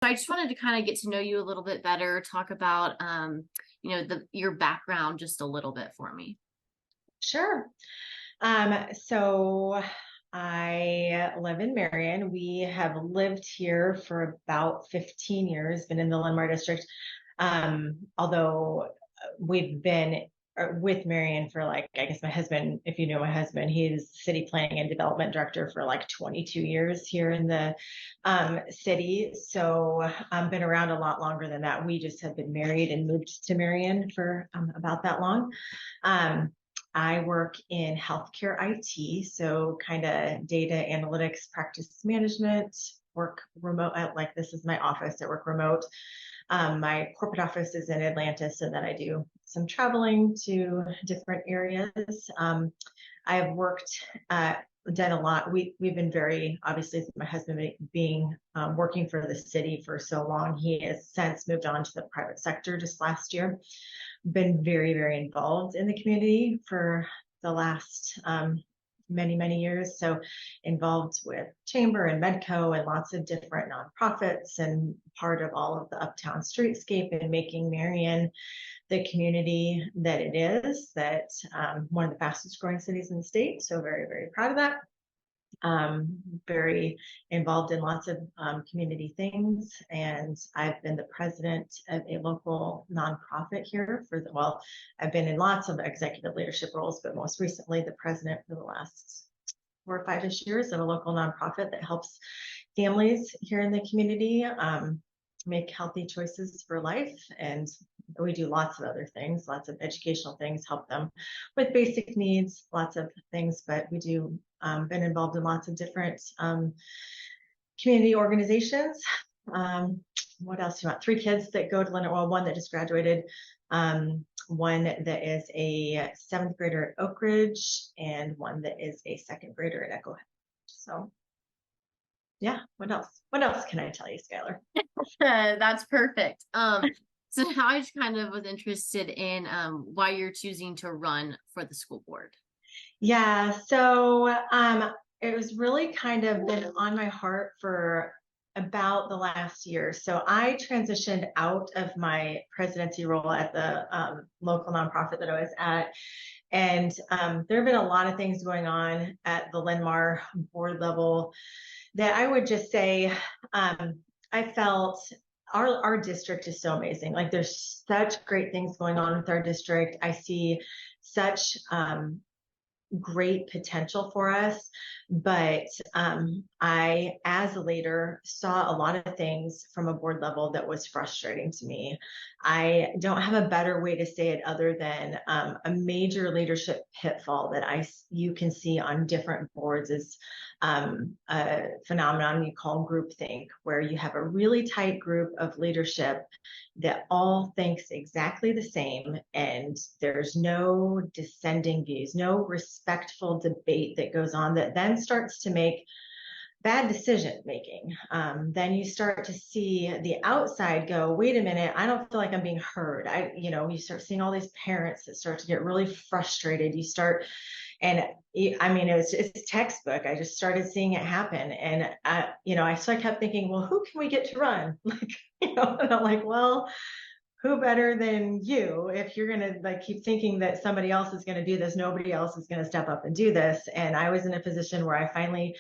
I just wanted to kind of get to know you a little bit better, talk about, your background just a little bit for me. Sure. So I live in Marion. We have lived here for about 15 years, been in the Linn-Mar district. Although we've been with Marion for I guess my husband, if you know my husband, he's city planning and development director for 22 years here in the city. So I've been around a lot longer than that. We just have been married and moved to Marion for about that long. I work in healthcare IT, so kind of data analytics, practice management, work remote. This is my office. I work remote. My corporate office is in Atlanta, so then I do some traveling to different areas. I've done a lot. We've been very, obviously, my husband being working for the city for so long, he has since moved on to the private sector just last year. Been very, very involved in the community for the last many years. So involved with Chamber and Medco and lots of different nonprofits and part of all of the uptown streetscape and making Marion the community that it is, that one of the fastest growing cities in the state. So very, very proud of that. Very involved in lots of community things, and I've been the president of a local nonprofit here I've been in lots of executive leadership roles, but most recently the president for the last 4 or 5-ish years of a local nonprofit that helps families here in the community make healthy choices for life. And we do lots of other things, lots of educational things, help them with basic needs, lots of things, but we do been involved in lots of different community organizations. What else do you want? 3 kids that go to Linn-Mar, well, one that just graduated, one that is a 7th grader at Oak Ridge, and one that is a 2nd grader at Echo. So yeah, what else can I tell you, Skylar? That's perfect. So now I just kind of was interested in why you're choosing to run for the school board. Yeah, so it was really kind of been on my heart for about the last year. So I transitioned out of my presidency role at the local nonprofit that I was at. And there have been a lot of things going on at the Linn-Mar board level that I would just say I felt our district is so amazing. There's such great things going on with our district. I see such great potential for us, but I, as a leader, saw a lot of things from a board level that was frustrating to me. I don't have a better way to say it other than a major leadership pitfall that you can see on different boards is a phenomenon you call groupthink, where you have a really tight group of leadership that all thinks exactly the same, and there's no dissenting views, no respectful debate that goes on that then starts to make bad decision making. Then you start to see the outside go, wait a minute, I don't feel like I'm being heard. You start seeing all these parents that start to get really frustrated. And I mean, it's textbook. I just started seeing it happen. And, so I kept thinking, well, who can we get to run? And I'm like, well, who better than you? If you're going to keep thinking that somebody else is going to do this, nobody else is going to step up and do this. And I was in a position where I finally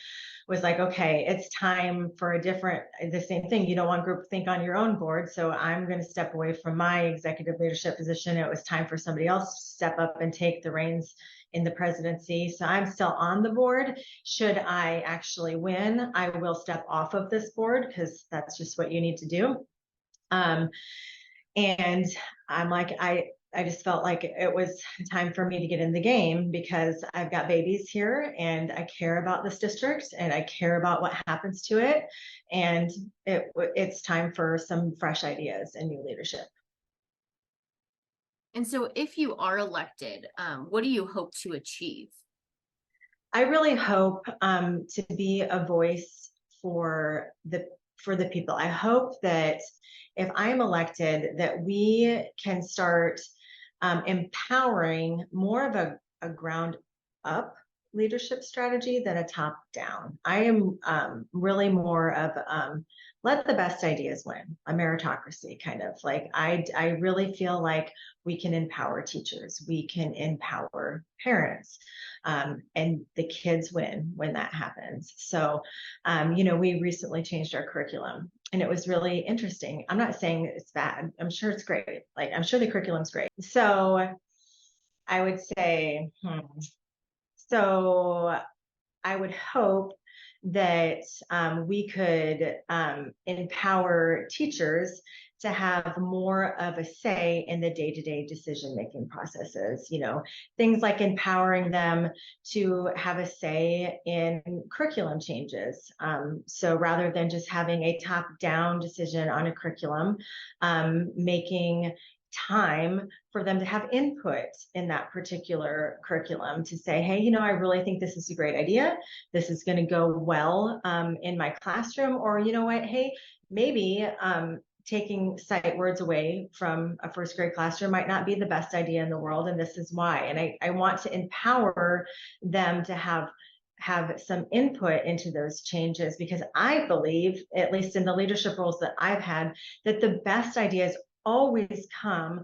was like, okay, it's time for the same thing. You don't want groupthink on your own board. So I'm going to step away from my executive leadership position. It was time for somebody else to step up and take the reins in the presidency. So I'm still on the board. Should I actually win, I will step off of this board because that's just what you need to do. And I'm like, I just felt like it was time for me to get in the game because I've got babies here and I care about this district and I care about what happens to it. And it's time for some fresh ideas and new leadership. And so if you are elected, what do you hope to achieve? I really hope to be a voice for the people. I hope that if I'm elected, that we can start empowering more of a ground up leadership strategy than a top down. I am really more of let the best ideas win, a meritocracy kind of. Like I really feel like we can empower teachers, we can empower parents, and the kids win when that happens. So, we recently changed our curriculum. And it was really interesting. I'm not saying it's bad. I'm sure it's great. Like, I'm sure the curriculum's great. So I would say, so I would hope that we could empower teachers to have more of a say in the day-to-day decision-making processes. Things like empowering them to have a say in curriculum changes. So rather than just having a top-down decision on a curriculum, making time for them to have input in that particular curriculum to say, hey, I really think this is a great idea. This is going to go well in my classroom. Or, you know what, hey, maybe taking sight words away from a first grade classroom might not be the best idea in the world. And this is why. And I want to empower them to have some input into those changes, because I believe, at least in the leadership roles that I've had, that the best ideas always come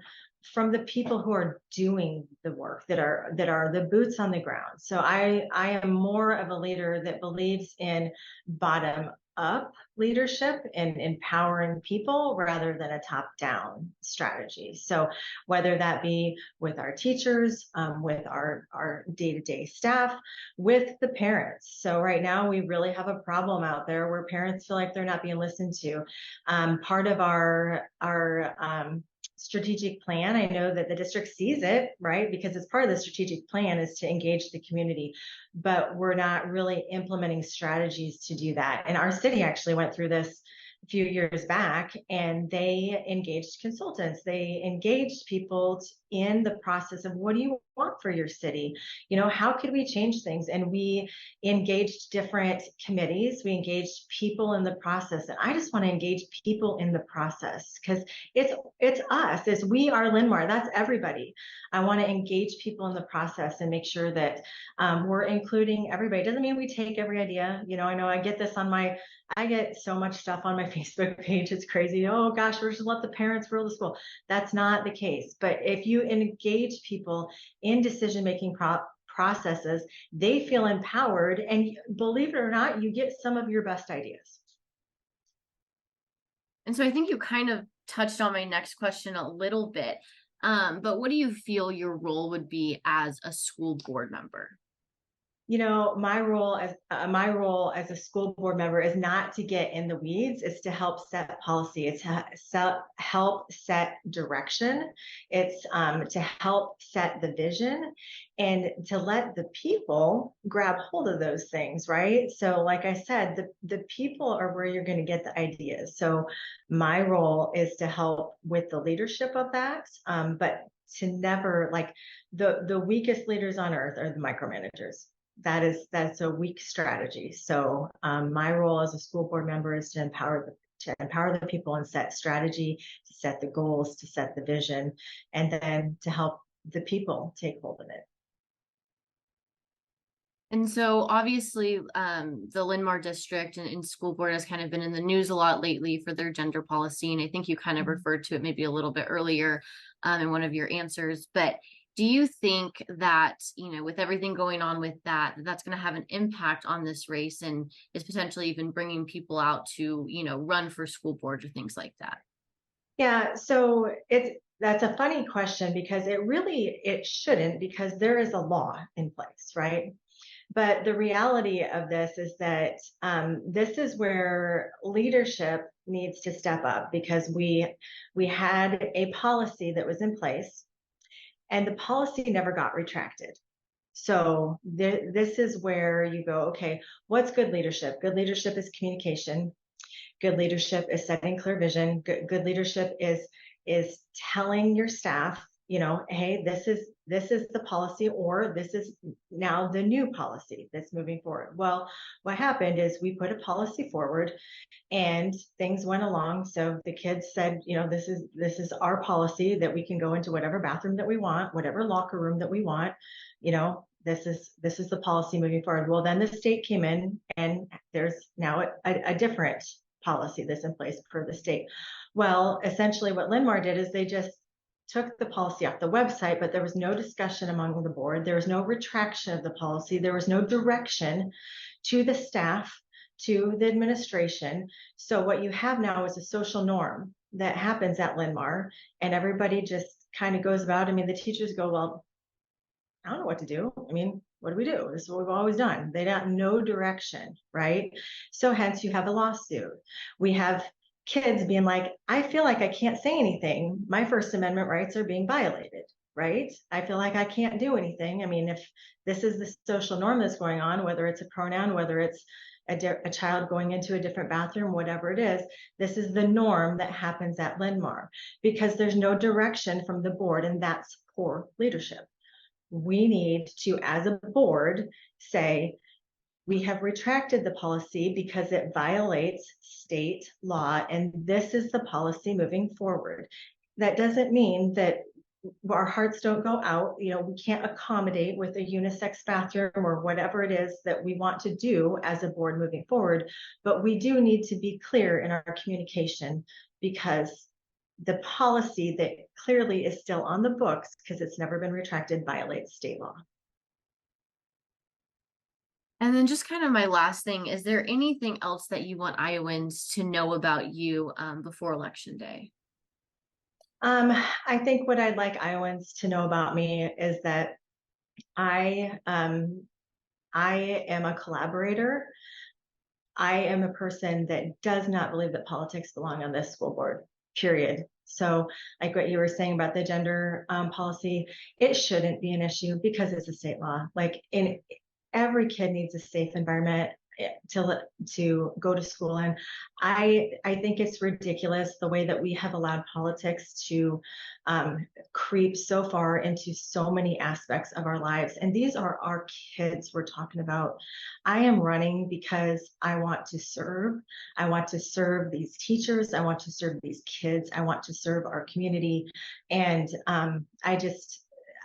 from the people who are doing the work, that are the boots on the ground. So I am more of a leader that believes in bottom up leadership and empowering people rather than a top down strategy. So whether that be with our teachers, with our day-to-day staff, with the parents. So right now we really have a problem out there where parents feel like they're not being listened to. Part of our strategic plan, I know that the district sees it, right? Because it's part of the strategic plan is to engage the community, but we're not really implementing strategies to do that. And our city actually went through this a few years back, and they engaged consultants. They engaged people in the process of, what do you want for your city? How could we change things? And we engaged different committees. We engaged people in the process. And I just want to engage people in the process, because it's us. We are Linn-Mar. That's everybody. I want to engage people in the process and make sure that we're including everybody. It doesn't mean we take every idea. I know I get this I get so much stuff on my Facebook page. It's crazy. Oh gosh, we're just let the parents rule the school. That's not the case. But if you engage people in decision-making processes, they feel empowered, and believe it or not, you get some of your best ideas. And so I think you kind of touched on my next question a little bit, but what do you feel your role would be as a school board member? My role as a school board member is not to get in the weeds. It's to help set policy. It's to help set direction. It's to help set the vision, and to let the people grab hold of those things, right? So like I said, the people are where you're going to get the ideas. So my role is to help with the leadership of that, but to never, like, the weakest leaders on earth are the micromanagers. That's a weak strategy. So my role as a school board member is to empower the people and set strategy, to set the goals, to set the vision, and then to help the people take hold of it. And so obviously the Linn-Mar district and school board has kind of been in the news a lot lately for their gender policy. And I think you kind of referred to it maybe a little bit earlier in one of your answers. But do you think that, with everything going on with that's going to have an impact on this race, and is potentially even bringing people out to, run for school board or things like that? Yeah, so that's a funny question, because it shouldn't, because there is a law in place, right? But the reality of this is that this is where leadership needs to step up, because we had a policy that was in place, and the policy never got retracted. So this is where you go, okay, what's good leadership? Good leadership is communication. Good leadership is setting clear vision. Good leadership is telling your staff, hey, this is the policy, or this is now the new policy that's moving forward. Well, what happened is we put a policy forward, and things went along. So the kids said, this is our policy, that we can go into whatever bathroom that we want, whatever locker room that we want, this is the policy moving forward. Well, then the state came in, and there's now a different policy that's in place for the state. Well, essentially what Linn-Mar did is they just took the policy off the website, but there was no discussion among the board. There was no retraction of the policy. There was no direction to the staff, to the administration. So what you have now is a social norm that happens at Linn-Mar, and everybody just kind of goes about. I mean, the teachers go, well, I don't know what to do. I mean, what do we do? This is what we've always done. They got no direction, right? So hence you have a lawsuit. We have kids being like, I feel like I can't say anything. My First Amendment rights are being violated, right? I feel like I can't do anything. I mean, if this is the social norm that's going on, whether it's a pronoun, whether it's a child going into a different bathroom, whatever it is, this is the norm that happens at Linn-Mar because there's no direction from the board, and that's poor leadership. We need to, as a board, say, we have retracted the policy because it violates state law, and this is the policy moving forward. That doesn't mean that our hearts don't go out. You know, we can't accommodate with a unisex bathroom or whatever it is that we want to do as a board moving forward, but we do need to be clear in our communication, because the policy that clearly is still on the books, because it's never been retracted, violates state law. And then just kind of my last thing, is there anything else that you want Iowans to know about you before Election Day? I think what I'd like Iowans to know about me is that I am a collaborator. I am a person that does not believe that politics belong on this school board, period. So like what you were saying about the gender policy, it shouldn't be an issue because it's a state law. Like every kid needs a safe environment to go to school in. I think it's ridiculous the way that we have allowed politics to creep so far into so many aspects of our lives. And these are our kids we're talking about. I am running because I want to serve. I want to serve these teachers. I want to serve these kids. I want to serve our community. And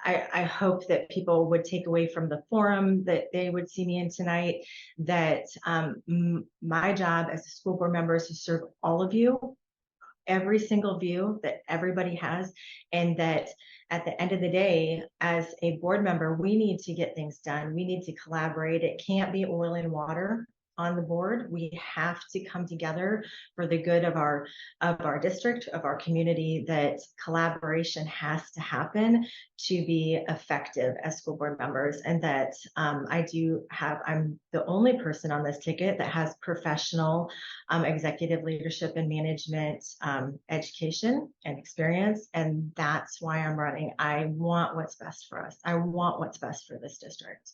I hope that people would take away from the forum that they would see me in tonight, that my job as a school board member is to serve all of you, every single view that everybody has, and that at the end of the day, as a board member, we need to get things done. We need to collaborate. It can't be oil and water on the board. We have to come together for the good of our district, of our community. That collaboration has to happen to be effective as school board members. And that I'm the only person on this ticket that has professional executive leadership and management education and experience. And that's why I'm running. I want what's best for us. I want what's best for this district.